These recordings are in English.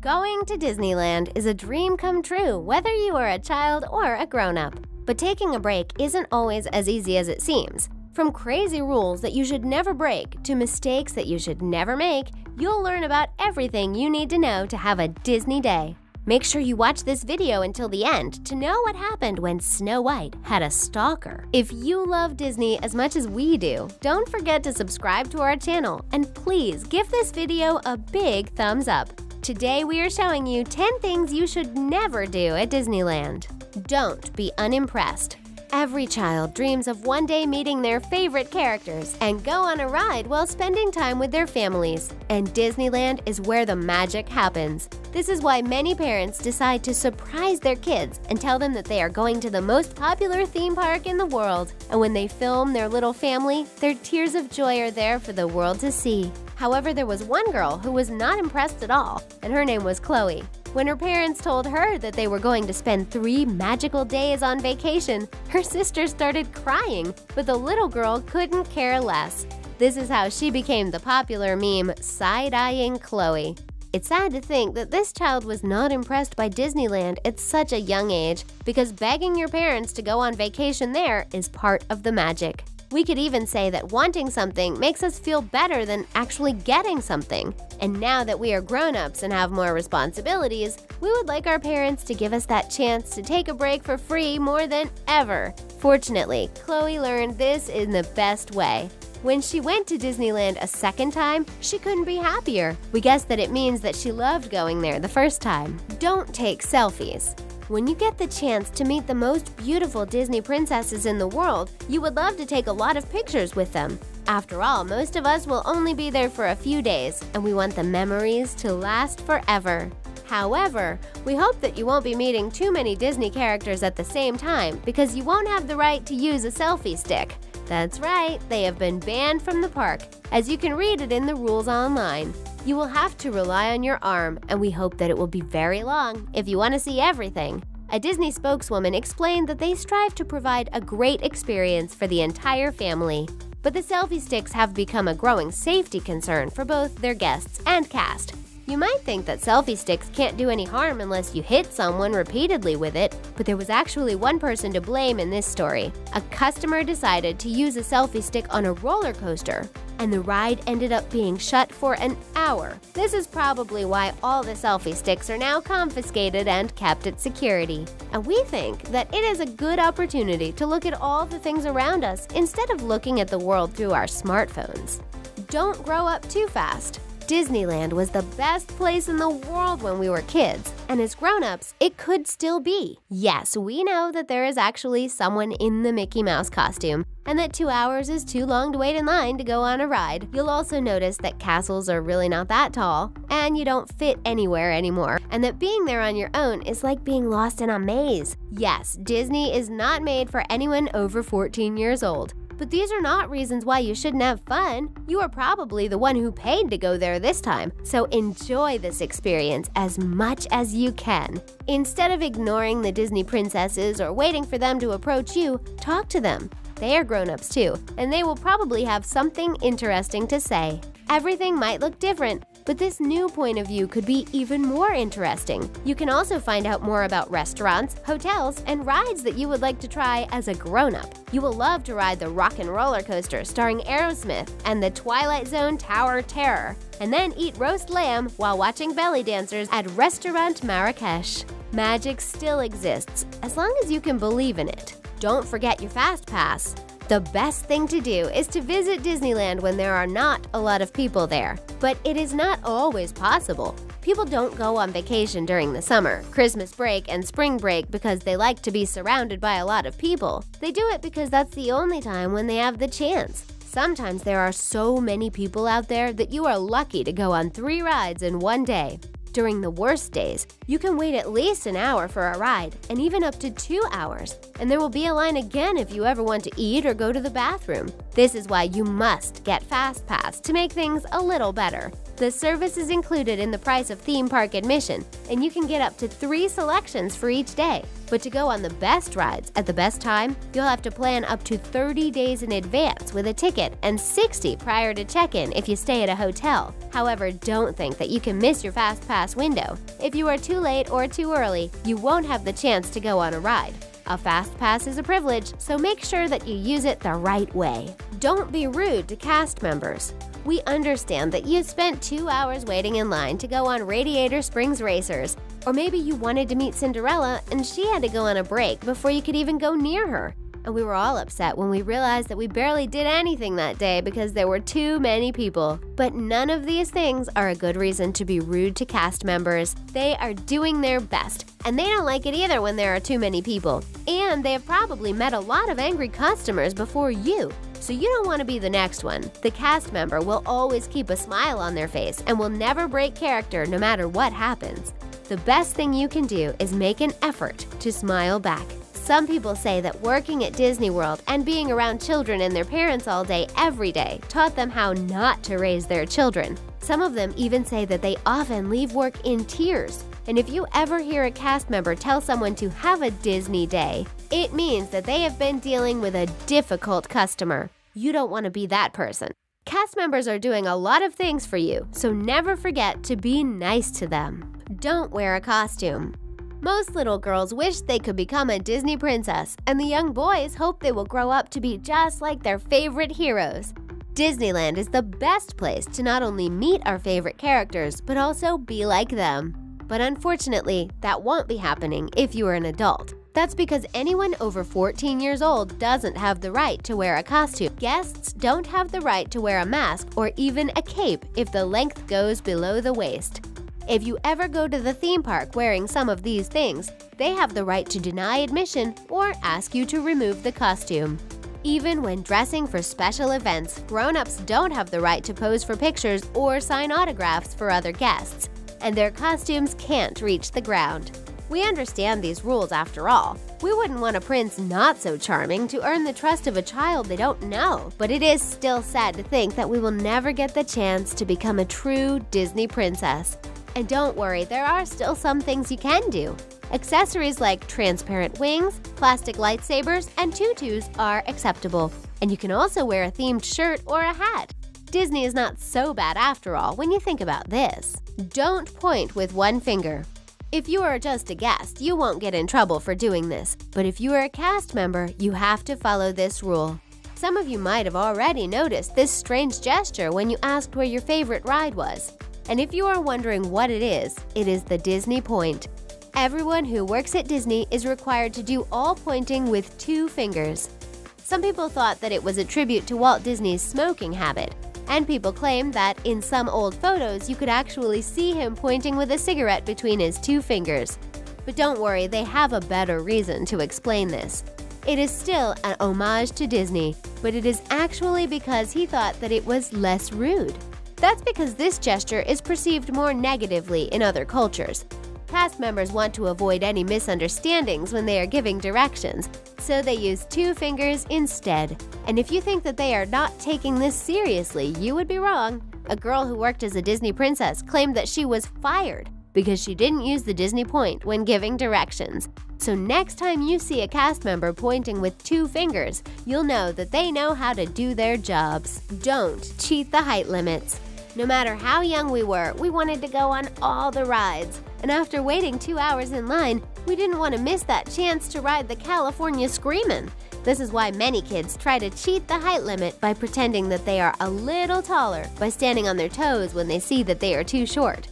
Going to Disneyland is a dream come true, whether you are a child or a grown-up. But taking a break isn't always as easy as it seems. From crazy rules that you should never break to mistakes that you should never make, you'll learn about everything you need to know to have a Disney day. Make sure you watch this video until the end to know what happened when Snow White had a stalker. If you love Disney as much as we do, don't forget to subscribe to our channel and please give this video a big thumbs up. Today we are showing you 10 things you should never do at Disneyland. Don't be unimpressed. Every child dreams of one day meeting their favorite characters and go on a ride while spending time with their families. And Disneyland is where the magic happens. This is why many parents decide to surprise their kids and tell them that they are going to the most popular theme park in the world. And when they film their little family, their tears of joy are there for the world to see. However, there was one girl who was not impressed at all, and her name was Chloe. When her parents told her that they were going to spend 3 magical days on vacation, her sister started crying, but the little girl couldn't care less. This is how she became the popular meme, side-eyeing Chloe. It's sad to think that this child was not impressed by Disneyland at such a young age, because begging your parents to go on vacation there is part of the magic. We could even say that wanting something makes us feel better than actually getting something. And now that we are grown-ups and have more responsibilities, we would like our parents to give us that chance to take a break for free more than ever. Fortunately, Chloe learned this in the best way. When she went to Disneyland a second time, she couldn't be happier. We guess that it means that she loved going there the first time. Don't take selfies. When you get the chance to meet the most beautiful Disney princesses in the world, you would love to take a lot of pictures with them. After all, most of us will only be there for a few days, and we want the memories to last forever. However, we hope that you won't be meeting too many Disney characters at the same time because you won't have the right to use a selfie stick. That's right, they have been banned from the park, as you can read it in the rules online. You will have to rely on your arm, and we hope that it will be very long if you want to see everything. A Disney spokeswoman explained that they strive to provide a great experience for the entire family. But the selfie sticks have become a growing safety concern for both their guests and cast. You might think that selfie sticks can't do any harm unless you hit someone repeatedly with it, but there was actually one person to blame in this story. A customer decided to use a selfie stick on a roller coaster, and the ride ended up being shut for an hour. This is probably why all the selfie sticks are now confiscated and kept at security. And we think that it is a good opportunity to look at all the things around us instead of looking at the world through our smartphones. Don't grow up too fast. Disneyland was the best place in the world when we were kids, and as grown-ups, it could still be. Yes, we know that there is actually someone in the Mickey Mouse costume, and that 2 hours is too long to wait in line to go on a ride. You'll also notice that castles are really not that tall, and you don't fit anywhere anymore, and that being there on your own is like being lost in a maze. Yes, Disney is not made for anyone over 14 years old. But these are not reasons why you shouldn't have fun. You are probably the one who paid to go there this time, so enjoy this experience as much as you can. Instead of ignoring the Disney princesses or waiting for them to approach you, talk to them. They are grown-ups too, and they will probably have something interesting to say. Everything might look different, but this new point of view could be even more interesting. You can also find out more about restaurants, hotels, and rides that you would like to try as a grown-up. You will love to ride the Rock and Roller Coaster starring Aerosmith and the Twilight Zone Tower Terror, and then eat roast lamb while watching belly dancers at Restaurant Marrakesh. Magic still exists, as long as you can believe in it. Don't forget your Fast Pass. The best thing to do is to visit Disneyland when there are not a lot of people there. But it is not always possible. People don't go on vacation during the summer, Christmas break, and spring break because they like to be surrounded by a lot of people. They do it because that's the only time when they have the chance. Sometimes there are so many people out there that you are lucky to go on 3 rides in one day. During the worst days, you can wait at least an hour for a ride, and even up to 2 hours. And there will be a line again if you ever want to eat or go to the bathroom. This is why you must get Fast Pass to make things a little better. The service is included in the price of theme park admission, and you can get up to 3 selections for each day. But to go on the best rides at the best time, you'll have to plan up to 30 days in advance with a ticket and 60 prior to check-in if you stay at a hotel. However, don't think that you can miss your Fast Pass window. If you are too late or too early, you won't have the chance to go on a ride. A Fast Pass is a privilege, so make sure that you use it the right way. Don't be rude to cast members. We understand that you spent 2 hours waiting in line to go on Radiator Springs Racers, or maybe you wanted to meet Cinderella and she had to go on a break before you could even go near her. And we were all upset when we realized that we barely did anything that day because there were too many people. But none of these things are a good reason to be rude to cast members. They are doing their best, and they don't like it either when there are too many people. And they have probably met a lot of angry customers before you. So you don't want to be the next one. The cast member will always keep a smile on their face and will never break character no matter what happens. The best thing you can do is make an effort to smile back. Some people say that working at Disney World and being around children and their parents all day every day taught them how not to raise their children. Some of them even say that they often leave work in tears. And if you ever hear a cast member tell someone to have a Disney day, it means that they have been dealing with a difficult customer. You don't want to be that person. Cast members are doing a lot of things for you, so never forget to be nice to them. Don't wear a costume. Most little girls wish they could become a Disney princess, and the young boys hope they will grow up to be just like their favorite heroes. Disneyland is the best place to not only meet our favorite characters, but also be like them. But unfortunately, that won't be happening if you are an adult. That's because anyone over 14 years old doesn't have the right to wear a costume. Guests don't have the right to wear a mask or even a cape if the length goes below the waist. If you ever go to the theme park wearing some of these things, they have the right to deny admission or ask you to remove the costume. Even when dressing for special events, grown-ups don't have the right to pose for pictures or sign autographs for other guests, and their costumes can't reach the ground. We understand these rules after all. We wouldn't want a prince not so charming to earn the trust of a child they don't know, but it is still sad to think that we will never get the chance to become a true Disney princess. And don't worry, there are still some things you can do. Accessories like transparent wings, plastic lightsabers, and tutus are acceptable. And you can also wear a themed shirt or a hat. Disney is not so bad after all when you think about this. Don't point with one finger. If you are just a guest, you won't get in trouble for doing this. But if you are a cast member, you have to follow this rule. Some of you might have already noticed this strange gesture when you asked where your favorite ride was. And if you are wondering what it is the Disney point. Everyone who works at Disney is required to do all pointing with 2 fingers. Some people thought that it was a tribute to Walt Disney's smoking habit, and people claim that in some old photos you could actually see him pointing with a cigarette between his 2 fingers. But don't worry, they have a better reason to explain this. It is still an homage to Disney, but it is actually because he thought that it was less rude. That's because this gesture is perceived more negatively in other cultures. Cast members want to avoid any misunderstandings when they are giving directions, so they use 2 fingers instead. And if you think that they are not taking this seriously, you would be wrong. A girl who worked as a Disney princess claimed that she was fired because she didn't use the Disney point when giving directions. So next time you see a cast member pointing with 2 fingers, you'll know that they know how to do their jobs. Don't cheat the height limits. No matter how young we were, we wanted to go on all the rides. And after waiting 2 hours in line, we didn't want to miss that chance to ride the California Screamin'. This is why many kids try to cheat the height limit by pretending that they are a little taller by standing on their toes when they see that they are too short.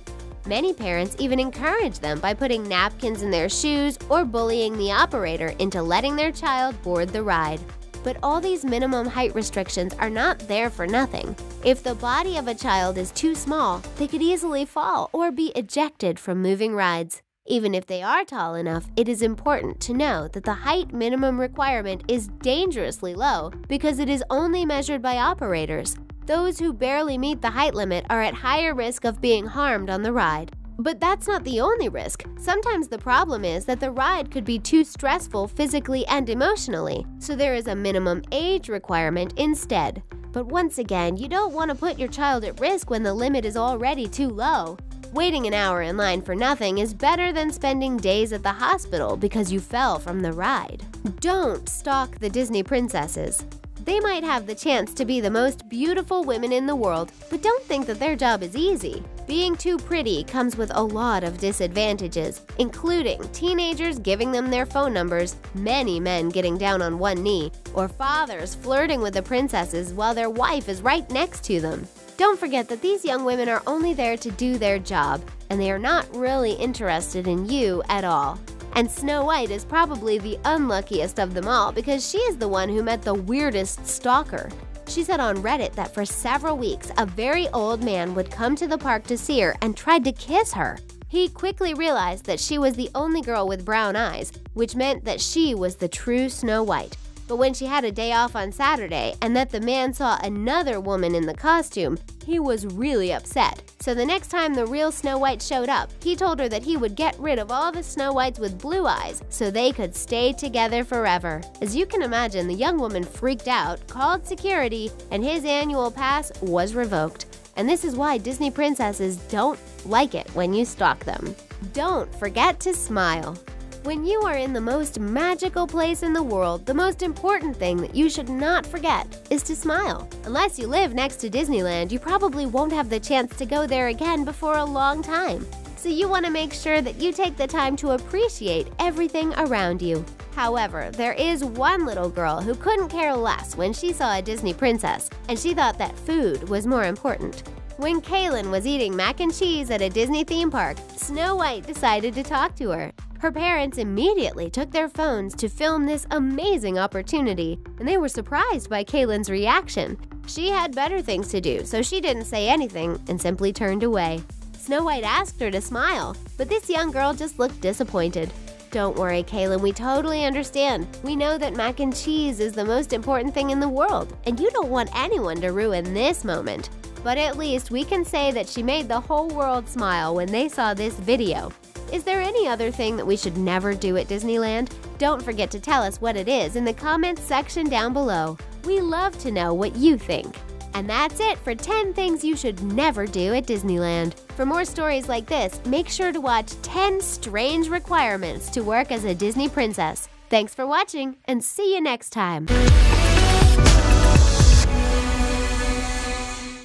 Many parents even encourage them by putting napkins in their shoes or bullying the operator into letting their child board the ride. But all these minimum height restrictions are not there for nothing. If the body of a child is too small, they could easily fall or be ejected from moving rides. Even if they are tall enough, it is important to know that the height minimum requirement is dangerously low because it is only measured by operators. Those who barely meet the height limit are at higher risk of being harmed on the ride. But that's not the only risk. Sometimes the problem is that the ride could be too stressful physically and emotionally, so there is a minimum age requirement instead. But once again, you don't want to put your child at risk when the limit is already too low. Waiting an hour in line for nothing is better than spending days at the hospital because you fell from the ride. Don't stalk the Disney princesses. They might have the chance to be the most beautiful women in the world, but don't think that their job is easy. Being too pretty comes with a lot of disadvantages, including teenagers giving them their phone numbers, many men getting down on one knee, or fathers flirting with the princesses while their wife is right next to them. Don't forget that these young women are only there to do their job, and they are not really interested in you at all. And Snow White is probably the unluckiest of them all because she is the one who met the weirdest stalker. She said on Reddit that for several weeks, a very old man would come to the park to see her and tried to kiss her. He quickly realized that she was the only girl with brown eyes, which meant that she was the true Snow White. But when she had a day off on Saturday and that the man saw another woman in the costume, he was really upset. So the next time the real Snow White showed up, he told her that he would get rid of all the Snow Whites with blue eyes so they could stay together forever. As you can imagine, the young woman freaked out, called security, and his annual pass was revoked. And this is why Disney princesses don't like it when you stalk them. Don't forget to smile. When you are in the most magical place in the world, the most important thing that you should not forget is to smile. Unless you live next to Disneyland, you probably won't have the chance to go there again before a long time. So you want to make sure that you take the time to appreciate everything around you. However, there is one little girl who couldn't care less when she saw a Disney princess, and she thought that food was more important. When Kaylin was eating mac and cheese at a Disney theme park, Snow White decided to talk to her. Her parents immediately took their phones to film this amazing opportunity, and they were surprised by Kaylin's reaction. She had better things to do, so she didn't say anything and simply turned away. Snow White asked her to smile, but this young girl just looked disappointed. Don't worry, Kaylin, we totally understand. We know that mac and cheese is the most important thing in the world, and you don't want anyone to ruin this moment. But at least we can say that she made the whole world smile when they saw this video. Is there any other thing that we should never do at Disneyland? Don't forget to tell us what it is in the comments section down below. We love to know what you think. And that's it for 10 things you should never do at Disneyland. For more stories like this, make sure to watch 10 Strange Requirements to Work as a Disney Princess. Thanks for watching, and see you next time.